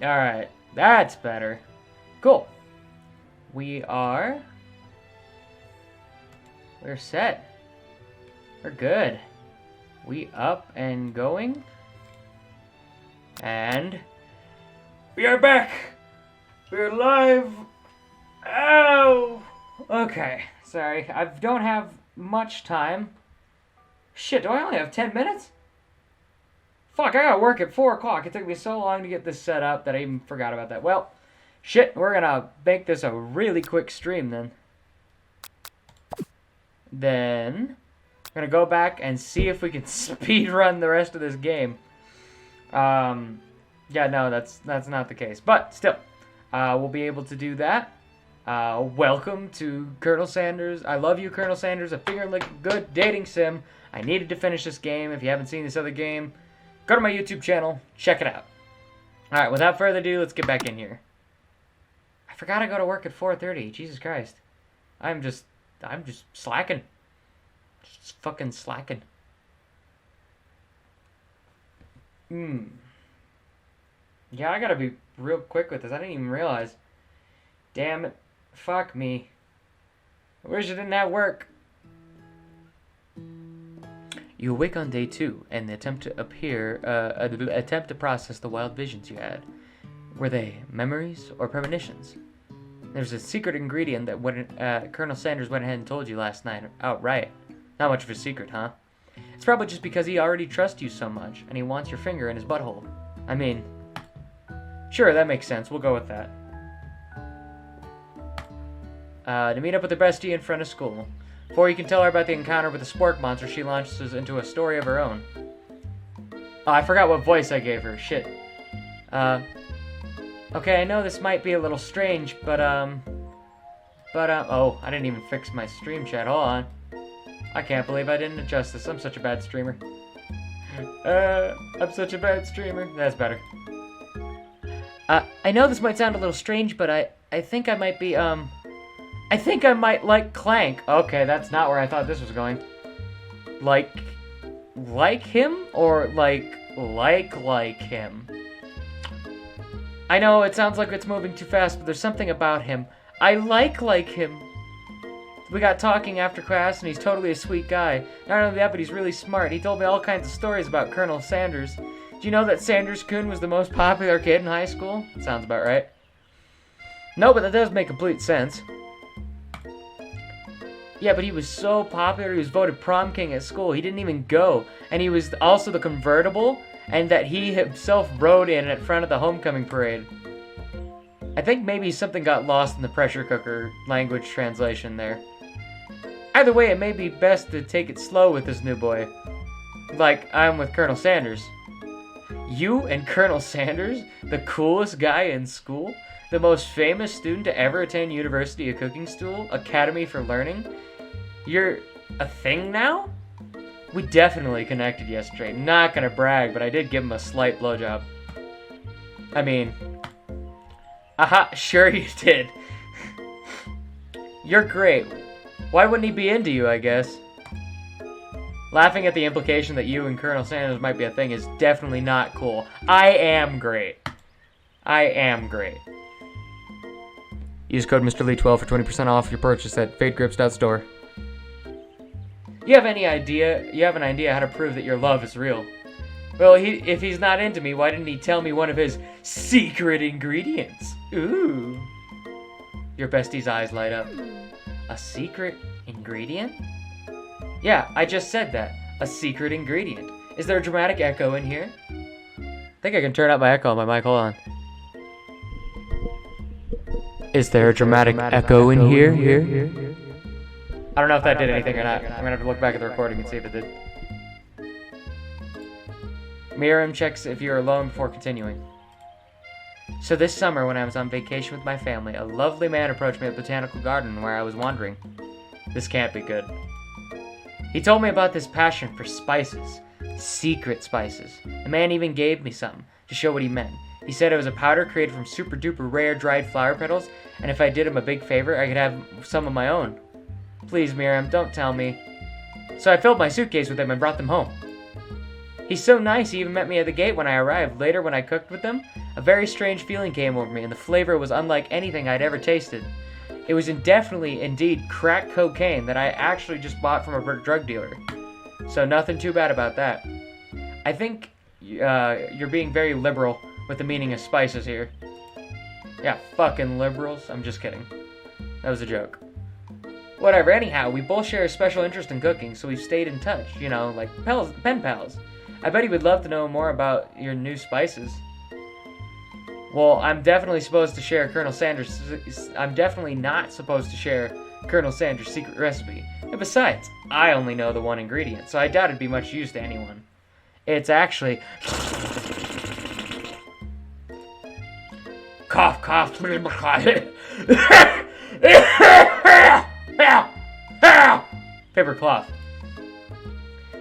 Alright, that's better. Cool. We're set. We're good. We up and going. And we are back. We're live. Ow. Okay, sorry. I don't have much time. Shit, do I only have 10 minutes? Fuck, I gotta work at 4 o'clock. It took me so long to get this set up that I even forgot about that. Well, shit, we're gonna make this a really quick stream then. Then, we're gonna go back and see if we can speed run the rest of this game. Yeah, no, that's not the case. But, still, we'll be able to do that. Welcome to Colonel Sanders. I love you, Colonel Sanders. A finger-licking-good dating sim. I needed to finish this game. If you haven't seen this other game, go to my YouTube channel. Check it out. Alright, without further ado, let's get back in here. I forgot I go to work at 4:30. Jesus Christ. I'm just slacking. Just fucking slacking. Yeah, I gotta be real quick with this. I didn't even realize. Damn it. Fuck me. I wish I didn't have work. You awake on day 2 and attempt to process the wild visions you had. Were they memories or premonitions? There's a secret ingredient that Colonel Sanders went ahead and told you last night outright. Not much of a secret, huh? It's probably just because he already trusts you so much and he wants your finger in his butthole. I mean, sure, that makes sense. We'll go with that. To meet up with her bestie in front of school. Before you can tell her about the encounter with the spork monster, she launches into a story of her own. Oh, I forgot what voice I gave her. Shit. Okay, I know this might be a little strange, but, oh, I didn't even fix my stream chat. Hold on. I can't believe I didn't adjust this. I'm such a bad streamer. I'm such a bad streamer. That's better. I know this might sound a little strange, but I think I might be, I think I might like Clank. Okay, that's not where I thought this was going. Like him? Or like him? I know, it sounds like it's moving too fast, but there's something about him. I like him. We got talking after class, and he's totally a sweet guy. Not only that, but he's really smart. He told me all kinds of stories about Colonel Sanders. Do you know that SANDERS-KUN was the most popular kid in high school? Sounds about right. No, but that does make complete sense. Yeah, but he was so popular, he was voted prom king at school. He didn't even go. And he was also the convertible, and that he himself rode in at front of the homecoming parade. I think maybe something got lost in the pressure cooker language translation there. Either way, it may be best to take it slow with this new boy. Like I'm with Colonel Sanders. You and Colonel Sanders? The coolest guy in school? The most famous student to ever attend University of Cooking School? Academy for Learning? You're a thing now? We definitely connected yesterday. Not gonna brag, but I did give him a slight blowjob. I mean... Aha, sure you did. You're great. Why wouldn't he be into you, I guess? Laughing at the implication that you and Colonel Sanders might be a thing is definitely not cool. I am great. I am great. Use code Mr.Lee 12 for 20% off your purchase at fadegrips.store. You have an idea how to prove that your love is real. Well, if he's not into me, why didn't he tell me one of his secret ingredients? Ooh. Your bestie's eyes light up. A secret ingredient? Yeah, I just said that. A secret ingredient. Is there a dramatic echo in here? I think I can turn up my echo on my mic. Hold on. Is there a dramatic echo in here? I don't know if that did anything or not. I'm gonna have to look back at the recording and see if it did. Miriam checks if you're alone before continuing. So this summer, when I was on vacation with my family, a lovely man approached me at the botanical garden where I was wandering. This can't be good. He told me about this passion for spices. Secret spices. The man even gave me some to show what he meant. He said it was a powder created from super duper rare dried flower petals, and if I did him a big favor, I could have some of my own. Please, Miriam, don't tell me. So I filled my suitcase with them and brought them home. He's so nice, he even met me at the gate when I arrived. Later, when I cooked with them, A very strange feeling came over me, and the flavor was unlike anything I'd ever tasted. It was indefinitely, indeed, crack cocaine that I actually just bought from a drug dealer. So nothing too bad about that. I think you're being very liberal with the meaning of spices here. Yeah, fucking liberals. I'm just kidding. That was a joke. Whatever, anyhow, we both share a special interest in cooking, so we've stayed in touch, you know, like pen pals. I bet he would love to know more about your new spices. Well, I'm definitely supposed to share Colonel Sanders' I'm definitely not supposed to share Colonel Sanders' secret recipe. And besides, I only know the one ingredient, so I doubt it'd be much use to anyone. It's actually... Cough, cough. Paper cloth.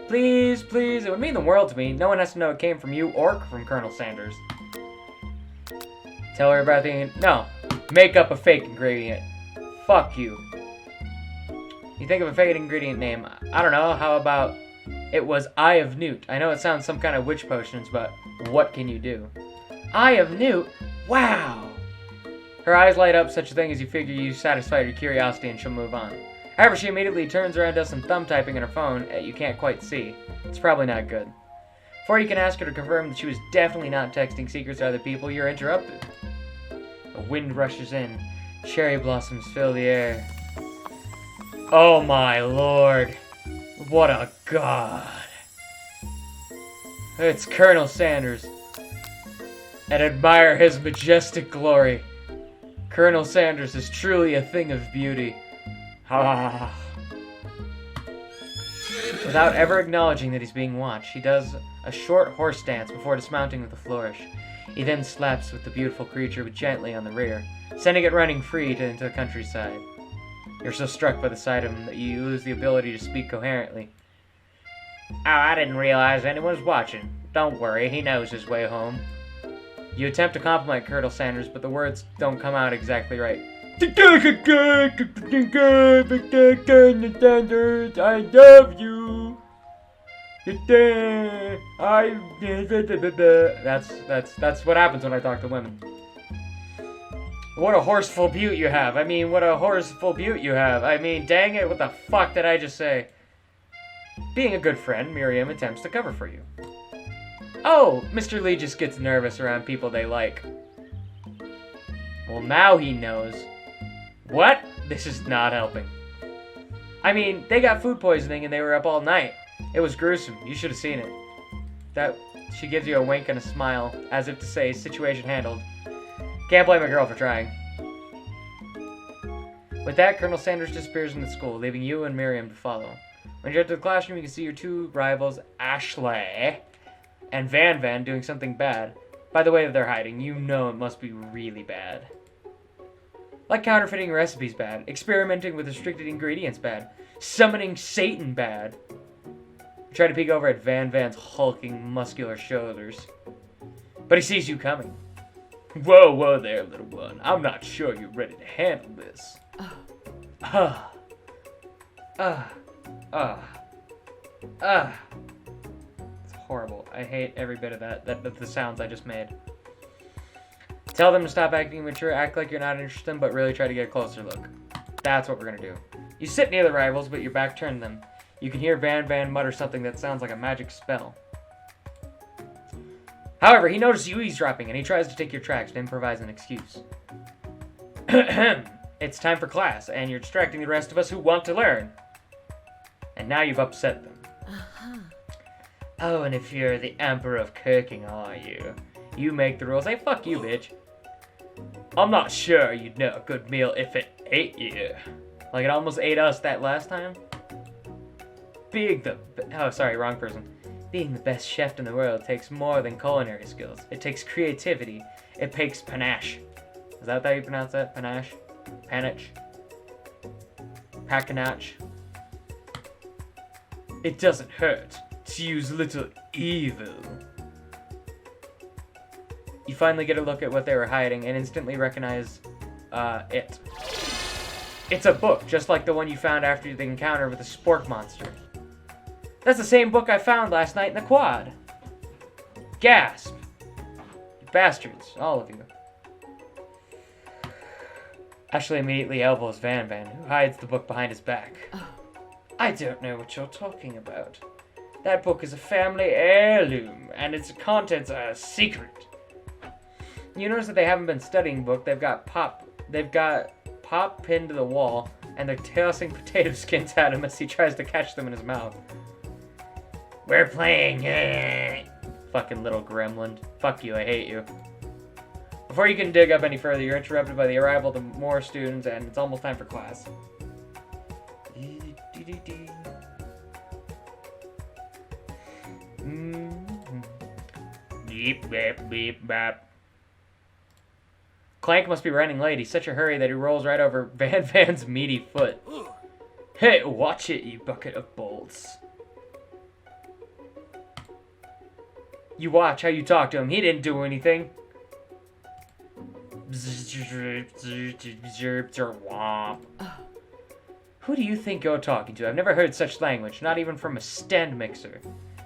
Please, please, it would mean the world to me. No one has to know it came from you or from Colonel Sanders. Tell her about the... No. Make up a fake ingredient. Fuck you. You think of a fake ingredient name. I don't know, how about... It was Eye of Newt. I know it sounds some kind of witch potions, but what can you do? Eye of Newt? Wow! Her eyes light up, such a thing as you figure you satisfied her curiosity and she'll move on. However, she immediately turns around and does some thumb typing in her phone you can't quite see. It's probably not good. Before you can ask her to confirm that she was definitely not texting secrets to other people, you're interrupted. A wind rushes in. Cherry blossoms fill the air. Oh my lord. What a god. It's Colonel Sanders. And admire his majestic glory. Colonel Sanders is truly a thing of beauty. Ha. Without ever acknowledging that he's being watched, he does a short horse dance before dismounting with a flourish. He then slaps with the beautiful creature gently on the rear, sending it running free into the countryside. You're so struck by the sight of him that you lose the ability to speak coherently. Oh, I didn't realize anyone was watching. Don't worry, he knows his way home. You attempt to compliment Colonel Sanders, but the words don't come out exactly right. I love you. That's what happens when I talk to women. What a horseful beaut you have. I mean, what a horseful beaut you have. I mean, dang it, what the fuck did I just say? Being a good friend, Miriam attempts to cover for you. Oh, Mr. Lee just gets nervous around people they like. Well, now he knows. What? This is not helping. I mean, they got food poisoning and they were up all night. It was gruesome. You should have seen it. She gives you a wink and a smile, as if to say, situation handled. Can't blame a girl for trying. With that, Colonel Sanders disappears into school, leaving you and Miriam to follow. When you get to the classroom, you can see your two rivals, Ashley and Van Van, doing something bad. By the way that they're hiding, you know it must be really bad. Like counterfeiting recipes bad, experimenting with restricted ingredients bad, summoning Satan bad. You try to peek over at Van Van's hulking, muscular shoulders. But he sees you coming. Whoa, whoa there, little one. I'm not sure you're ready to handle this. It's horrible. I hate every bit of that. The sounds I just made. Tell them to stop acting mature, act like you're not interested in, but really try to get a closer look. That's what we're gonna do. You sit near the rivals, but your back turned them. You can hear Van Van mutter something that sounds like a magic spell. However, he notices you eavesdropping, and he tries to take your tracks to improvise an excuse. It's time for class, and you're distracting the rest of us who want to learn. And now you've upset them. Oh, and if you're the Emperor of Cooking, are you? You make the rules. Hey, fuck you, bitch. I'm not sure you'd know a good meal if it ate you. Like it almost ate us that last time. Oh, sorry, wrong person. Being the best chef in the world takes more than culinary skills. It takes creativity. It takes panache. Is that how you pronounce that? Panache? Panache? Pacanache? It doesn't hurt to use little evil. You finally get a look at what they were hiding and instantly recognize it. It's a book, just like the one you found after the encounter with the spork monster. That's the same book I found last night in the quad. Gasp. You Bastards, all of you. Ashley immediately elbows Van Van, who hides the book behind his back. I don't know what you're talking about. That book is a family heirloom, and its contents are a secret. You notice that they haven't been studying book. They've got Pop pinned to the wall, and they're tossing potato skins at him as he tries to catch them in his mouth. We're playing. Fucking little gremlin. Fuck you, I hate you. Before you can dig up any further, you're interrupted by the arrival of more students, and it's almost time for class. Beep, beep, beep, bap. Clank must be running late. He's such a hurry that he rolls right over Van Van's meaty foot. Hey, watch it, you bucket of bolts. You watch how you talk to him. He didn't do anything. Who do you think you're talking to? I've never heard such language, not even from a stand mixer.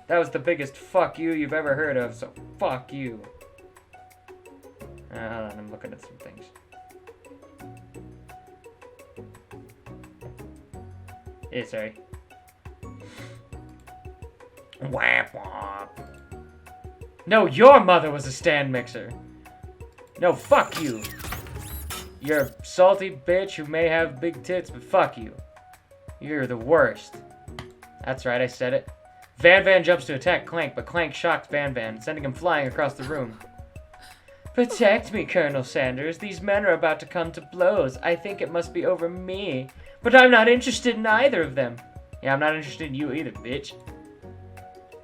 That was the biggest fuck you you've ever heard of, so fuck you. Hold on, I'm looking at some things. Yeah, sorry. Whap whap. No, your mother was a stand mixer. No, fuck you. You're a salty bitch who may have big tits, but fuck you. You're the worst. That's right, I said it. Van Van jumps to attack Clank, but Clank shocks Van Van, sending him flying across the room. Protect me, Colonel Sanders. These men are about to come to blows. I think it must be over me. But I'm not interested in either of them. Yeah, I'm not interested in you either, bitch.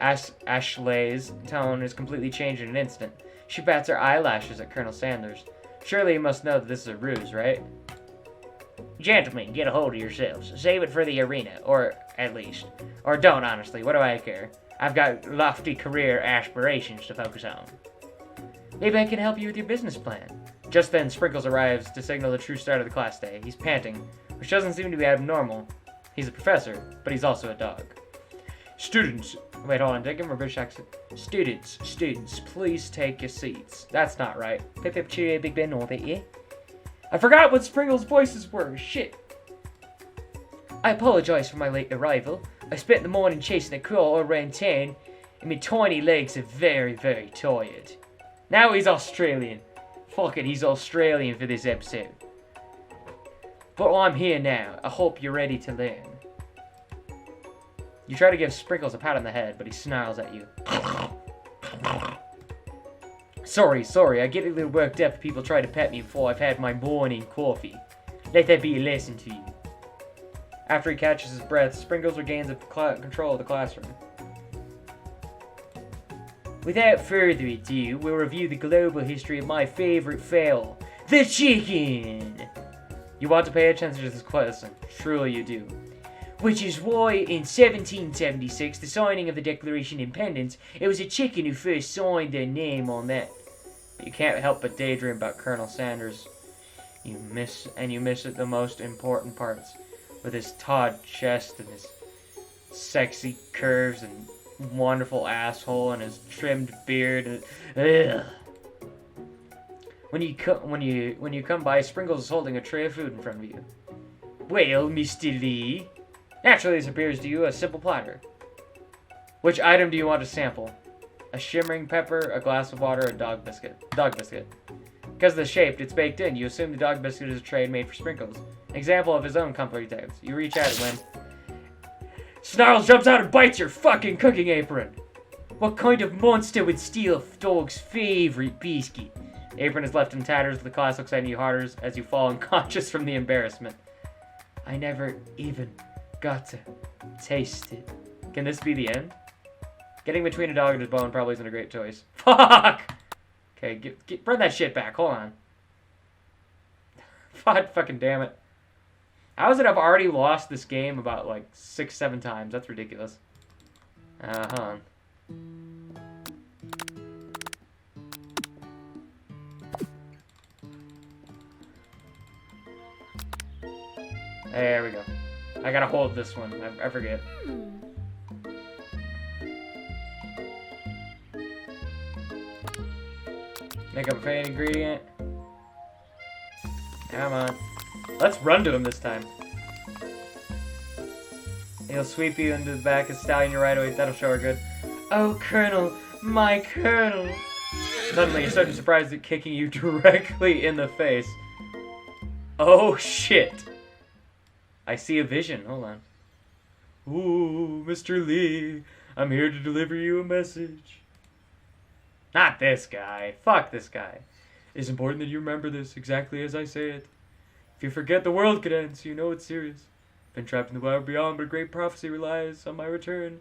Ashley's tone is completely changed in an instant. She bats her eyelashes at Colonel Sanders. Surely you must know that this is a ruse, right? Gentlemen, get a hold of yourselves. Save it for the arena, or at least. Or don't, honestly. What do I care? I've got lofty career aspirations to focus on. Maybe I can help you with your business plan. Just then, Sprinkles arrives to signal the true start of the class day. He's panting, which doesn't seem to be abnormal. He's a professor, but he's also a dog. Students, wait, hold on, take him a British accent. Students, please take your seats. That's not right. Pip pip cheerio, Big Ben, all that, yeah? I forgot what Sprinkles' voices were. Shit. I apologize for my late arrival. I spent the morning chasing a crawl around town, and my tiny legs are very, very tired. Now he's Australian. Fuck it, he's Australian for this episode. But I'm here now. I hope you're ready to learn. You try to give Sprinkles a pat on the head, but he snarls at you. Sorry, I get a little worked up if people try to pet me before I've had my morning coffee. Let that be a lesson to you. After he catches his breath, Sprinkles regains control of the classroom. Without further ado, we'll review the global history of my favorite fowl, the chicken! You want to pay attention to this question, truly you do. Which is why in 1776, the signing of the Declaration of Independence, it was a chicken who first signed their name on that. You can't help but daydream about Colonel Sanders. You miss the most important parts, with his taut chest and his sexy curves and wonderful asshole and his trimmed beard. Ugh. When you come by, Sprinkles is holding a tray of food in front of you. Well, Mr. Lee. Naturally, this appears to you a simple platter. Which item do you want to sample? A shimmering pepper, a glass of water, a dog biscuit. Dog biscuit. Because of the shape, it's baked in. You assume the dog biscuit is a tray made for Sprinkles. An example of his own comfort types. You reach out when Snarls jumps out and bites your fucking cooking apron. What kind of monster would steal a dog's favorite biscuit? The apron is left in tatters. The class looks at you harder as you fall unconscious from the embarrassment. I never even got to taste it. Can this be the end? Getting between a dog and his bone probably isn't a great choice. Fuck! Okay, bring that shit back. Hold on. Fucking damn it. How is it I've already lost this game about like 6-7 times? That's ridiculous. Hold on. There we go. I gotta hold this one. I forget. Make up a faint ingredient. Come on. Let's run to him this time. He'll sweep you into the back of Stallion your right away. That'll show her good. Oh, Colonel! My Colonel! Suddenly, you're suddenly surprised at kicking you directly in the face. Oh, shit. I see a vision. Hold on. Ooh, Mr. Lee. I'm here to deliver you a message. Not this guy. Fuck this guy. It's important that you remember this exactly as I say it. If you forget, the world could end, so you know it's serious. Been trapped in the wild beyond, but a great prophecy relies on my return.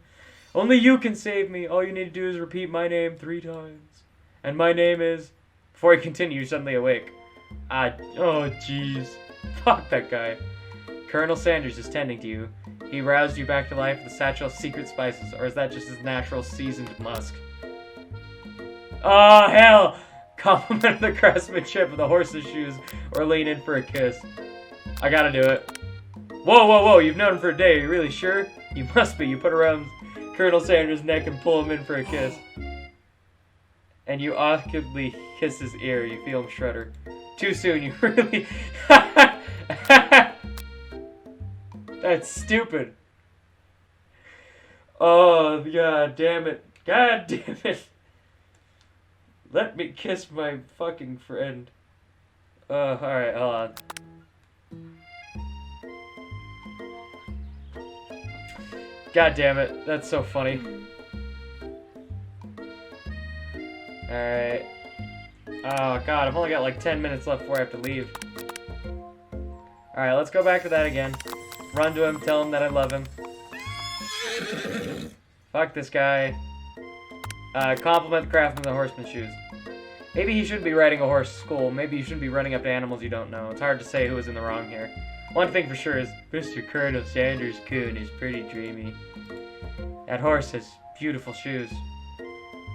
Only you can save me. All you need to do is repeat my name 3 times. And my name is... Before he continues, you're suddenly awake. Oh, jeez. Fuck that guy. Colonel Sanders is tending to you. He roused you back to life with a satchel of secret spices, or is that just his natural seasoned musk? Oh, hell! Compliment the craftsmanship of the horse's shoes, or lean in for a kiss. I gotta do it. Whoa, whoa, whoa, you've known him for a day, are you really sure? You must be. You put around Colonel Sanders' neck and pull him in for a kiss. And you awkwardly kiss his ear, you feel him shudder. Too soon, you really... That's stupid. Oh, god damn it. God damn it. Let me kiss my fucking friend. Alright, hold on. God damn it. That's so funny. Alright. Oh god, I've only got like 10 minutes left before I have to leave. Alright, let's go back to that again. Run to him, tell him that I love him. Fuck this guy. Compliment the craftsman with the horseman's shoes. Maybe he shouldn't be riding a horse to school. Maybe you shouldn't be running up to animals you don't know. It's hard to say who was in the wrong here. One thing for sure is Mr. Colonel SANDERS-KUN is pretty dreamy. That horse has beautiful shoes.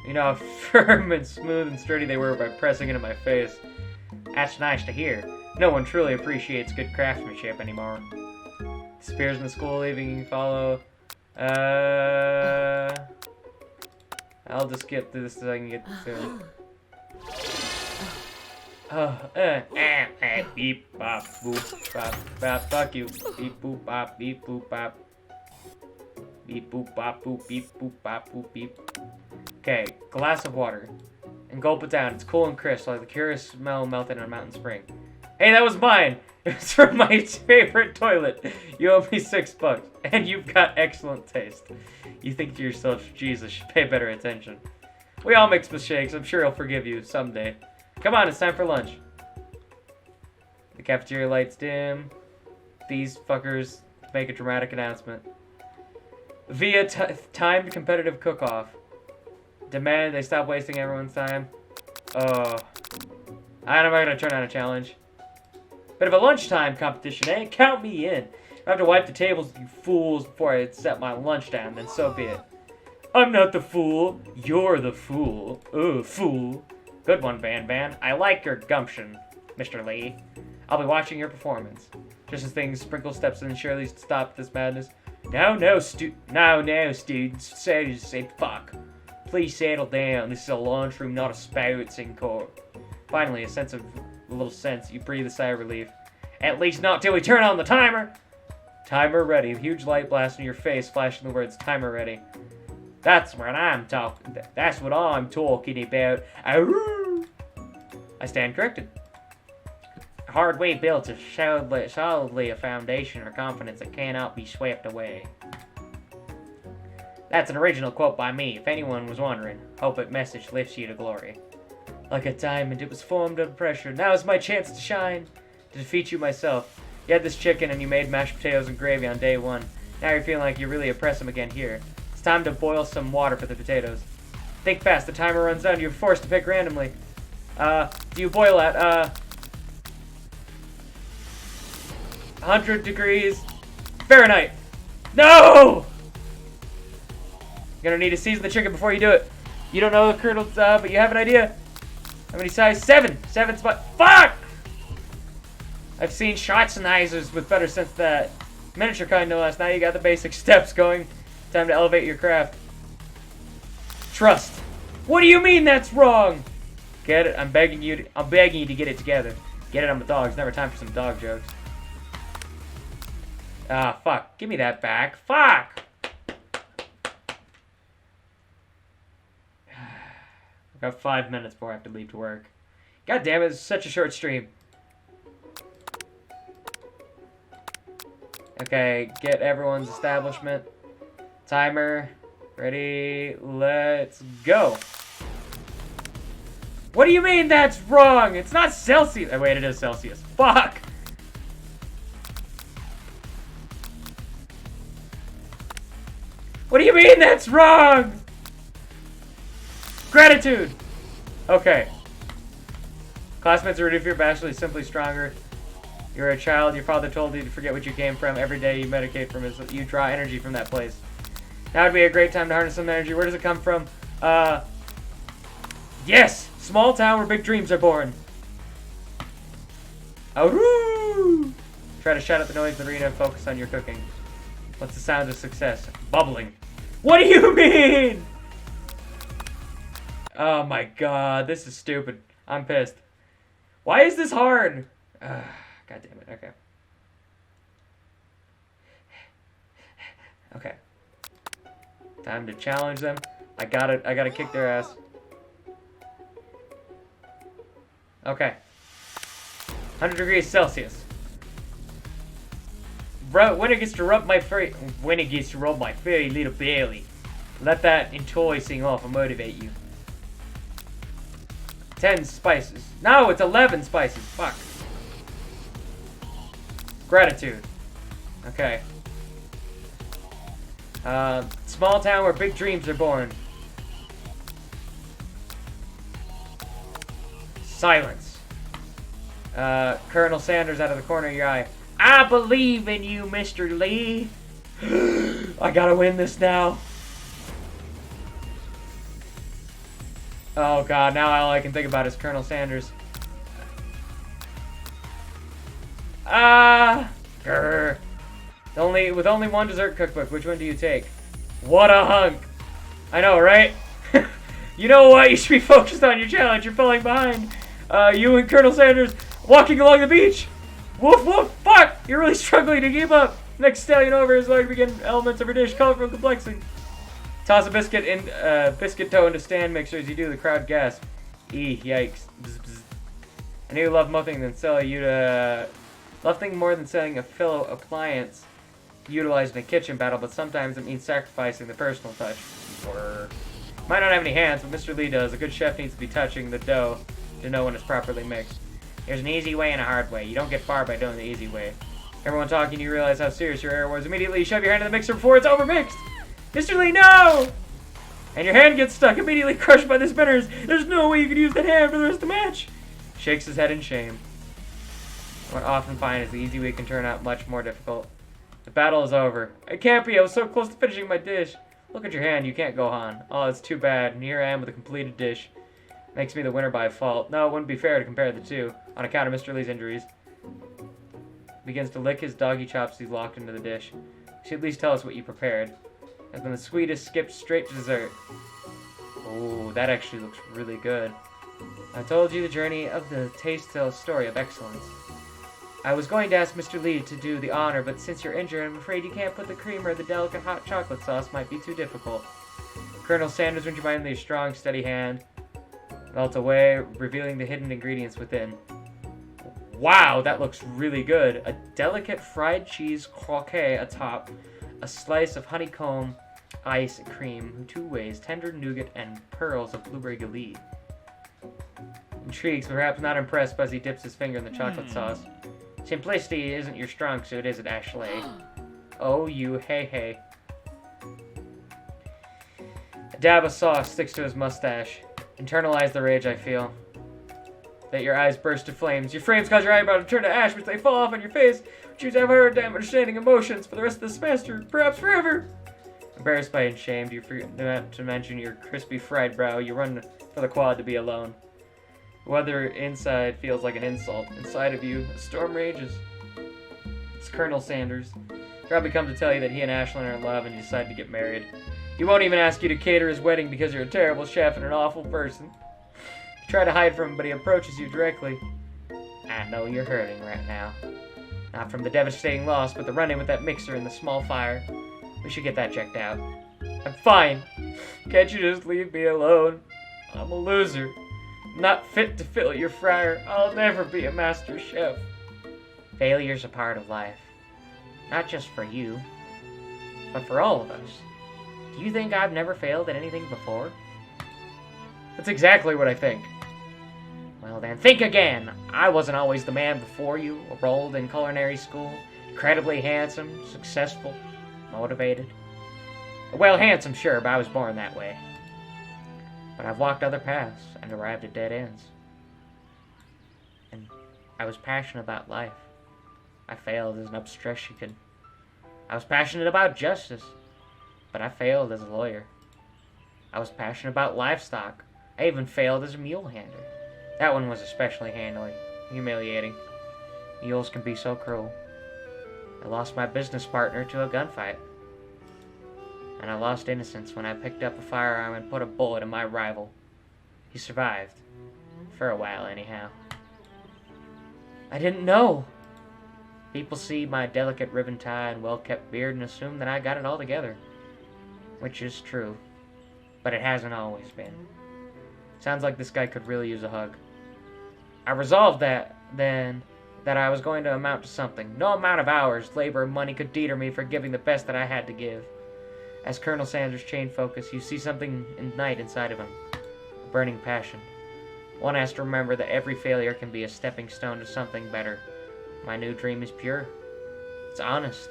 You know how firm and smooth and sturdy they were by pressing into my face. That's nice to hear. No one truly appreciates good craftsmanship anymore. Disappears in the school, leaving you follow. I'll just get through this so I can get through. Beep bop boop bop bop. Fuck you. Beep boop bop beep boop bop. Beep boop bop boop beep boop bop boop beep. Okay, glass of water. And gulp it down. It's cool and crisp, like the curious smell melted in a mountain spring. Hey, that was mine! It's from my favorite toilet. You owe me $6, and you've got excellent taste. You think to yourself, Jesus, should pay better attention. We all make mistakes. I'm sure he'll forgive you someday. Come on, it's time for lunch. The cafeteria lights dim. These fuckers make a dramatic announcement. Via timed competitive cook-off. Demand they stop wasting everyone's time. Oh. I'm not gonna turn on a challenge. Bit of a lunchtime competition, eh? Count me in. If I have to wipe the tables with you fools before I set my lunch down, then so be it. I'm not the fool. You're the fool. Fool. Good one, Van Van. I like your gumption, Mr. Lee. I'll be watching your performance. Just as things Sprinkle steps in and Shirley stop this madness. No, students. Say fuck. Please settle down. This is a lunchroom, not a spouting court. Finally, a little sense, you breathe a sigh of relief. At least not till we turn on the timer! Timer ready. A huge light blast in your face, flashing the words timer ready. That's what I'm talking about. I stand corrected. A hard way built is solidly a foundation or confidence that cannot be swept away. That's an original quote by me, if anyone was wondering. Hope it message lifts you to glory. Like a diamond, it was formed under pressure. Now is my chance to shine. To defeat you myself. You had this chicken and you made mashed potatoes and gravy on day 1. Now you're feeling like you really oppress him again here. It's time to boil some water for the potatoes. Think fast, the timer runs down. You're forced to pick randomly. Do you boil at, 100 degrees Fahrenheit. No! You're gonna need to season the chicken before you do it. You don't know the Colonel's, but you have an idea. How many size? 7! 7 spot. Fuck! I've seen Schwarzeneggers with better sense than that. Miniature kind, no less. Now you got the basic steps going. Time to elevate your craft. Trust. What do you mean that's wrong? Get it? I'm begging you to get it together. Get it on the dogs. Never time for some dog jokes. Ah, fuck. Give me that back. Fuck! I've got 5 minutes before I have to leave to work. God damn it, it's such a short stream. Okay, get everyone's establishment. Timer. Ready? Let's go. What do you mean that's wrong? It's not Celsius. Oh, wait, it is Celsius. Fuck! What do you mean that's wrong? Gratitude! Okay. Classmates are ready for your bachelor is simply stronger. You're a child. Your father told you to forget what you came from. Every day you medicate from it. You draw energy from that place. Now would be a great time to harness some energy. Where does it come from? Yes! Small town where big dreams are born. Aroo! Try to shut out the noise in the arena and focus on your cooking. What's the sound of success? Bubbling. What do you mean? Oh my god, this is stupid. I'm pissed. Why is this hard? God damn it, okay. Okay. Time to challenge them. I gotta kick their ass. Okay. 100 degrees Celsius. When it gets to rub my furry little belly, let that enticing off and motivate you. 10 spices. No, it's 11 spices. Fuck. Gratitude. Okay. Small town where big dreams are born. Silence. Colonel Sanders out of the corner of your eye. I believe in you, Mr. Lee. I gotta win this now. Oh god, now all I can think about is Colonel Sanders. Grr. With only one dessert cookbook, which one do you take? What a hunk. I know, right? You know what? You should be focused on your challenge. You're falling behind. You and Colonel Sanders walking along the beach. Woof woof, fuck! You're really struggling to keep up. Next stallion over is going to begin elements of her dish, colorful and complexing. Toss a biscuit dough into stand mixer as you do. The crowd gasp. Yikes. Bzz, bzz. I knew you loved nothing more than selling a fellow appliance utilized in a kitchen battle, but sometimes it means sacrificing the personal touch. Might not have any hands, but Mr. Lee does. A good chef needs to be touching the dough to know when it's properly mixed. There's an easy way and a hard way. You don't get far by doing the easy way. Everyone talking, you realize how serious your error was. Immediately, shove your hand in the mixer before it's overmixed. Mr. Lee, no! And your hand gets stuck, immediately crushed by the spinners. There's no way you could use that hand for the rest of the match. Shakes his head in shame. What I often find is the easy way can turn out much more difficult. The battle is over. It can't be. I was so close to finishing my dish. Look at your hand. You can't go on. Oh, it's too bad. And here I am with a completed dish. Makes me the winner by fault. No, it wouldn't be fair to compare the two. On account of Mr. Lee's injuries. Begins to lick his doggy chops he's locked into the dish. You should at least tell us what you prepared. Has been the sweetest, skipped straight to dessert. Oh, that actually looks really good. I told you the journey of the taste tells a story of excellence. I was going to ask Mr. Lee to do the honor, but since you're injured, I'm afraid you can't put the cream or the delicate hot chocolate sauce might be too difficult. Colonel Sanders, would you mind with a strong, steady hand? Melt away, revealing the hidden ingredients within. Wow, that looks really good. A delicate fried cheese croquette atop, a slice of honeycomb, ice, and cream, 2 ways, tender nougat, and pearls of blueberry galette. Intrigued, perhaps not impressed, Buzzy dips his finger in the chocolate sauce. Simplicity isn't your strong suit, is it, Ashley? Oh, you hey. A dab of sauce sticks to his mustache. Internalize the rage I feel. That your eyes burst to flames. Your frames cause your eyebrow to turn to ash, which they fall off on your face. Which you have hard time understanding emotions for the rest of the semester, perhaps forever. Embarrassed by and shamed, you forget to mention your crispy fried brow. You run for the quad to be alone. The weather inside feels like an insult. Inside of you, a storm rages. It's Colonel Sanders. He probably come to tell you that he and Ashlyn are in love and you decide to get married. He won't even ask you to cater his wedding because you're a terrible chef and an awful person. You try to hide from him, but he approaches you directly. I know you're hurting right now. Not from the devastating loss, but the run-in with that mixer and the small fire. We should get that checked out. I'm fine. Can't you just leave me alone? I'm a loser. Not fit to fill your fryer. I'll never be a master chef. Failure's a part of life. Not just for you, but for all of us. Do you think I've never failed at anything before? That's exactly what I think. Well then, think again. I wasn't always the man before you, enrolled in culinary school, incredibly handsome, successful, motivated. Well, handsome, sure, but I was born that way. But I've walked other paths and arrived at dead ends. And I was passionate about life. I failed as an obstetrician. I was passionate about justice, but I failed as a lawyer. I was passionate about livestock. I even failed as a mule handler. That one was especially humiliating. Mules can be so cruel. I lost my business partner to a gunfight. And I lost innocence when I picked up a firearm and put a bullet in my rival. He survived. For a while, anyhow. I didn't know. People see my delicate ribbon tie and well-kept beard and assume that I got it all together. Which is true. But it hasn't always been. Sounds like this guy could really use a hug. I resolved that I was going to amount to something. No amount of hours, labor, and money could deter me for giving the best that I had to give. As Colonel Sanders chained focus, you see something ignite inside of him. A burning passion. One has to remember that every failure can be a stepping stone to something better. My new dream is pure. It's honest.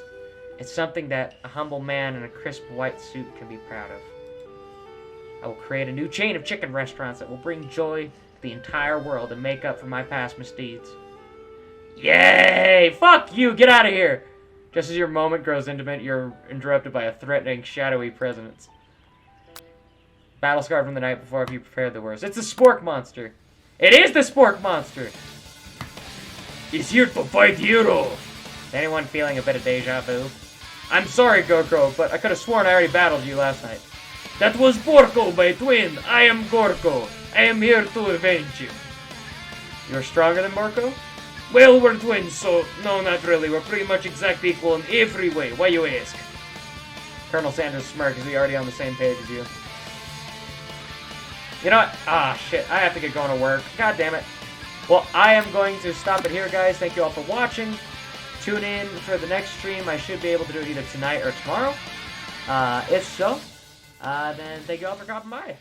It's something that a humble man in a crisp white suit can be proud of. I will create a new chain of chicken restaurants that will bring joy to the entire world and make up for my past misdeeds. Yay! Fuck you! Get out of here! Just as your moment grows intimate, you're interrupted by a threatening, shadowy presence. Battle scar from the night before if you prepared the worst. It's the spork monster! It is the spork monster! He's here to fight heroes! Is anyone feeling a bit of deja vu? I'm sorry, Gorko, but I could have sworn I already battled you last night. That was Porco, my twin! I am Gorko! I am here to avenge you! You're stronger than Porco? Well, we're twins, so no, not really. We're pretty much exact equal in every way. Why you ask? Colonel Sanders smirk. Is he already on the same page as you? You know what? Ah, shit. I have to get going to work. God damn it. Well, I am going to stop it here, guys. Thank you all for watching. Tune in for the next stream. I should be able to do it either tonight or tomorrow. If so, then thank you all for dropping by.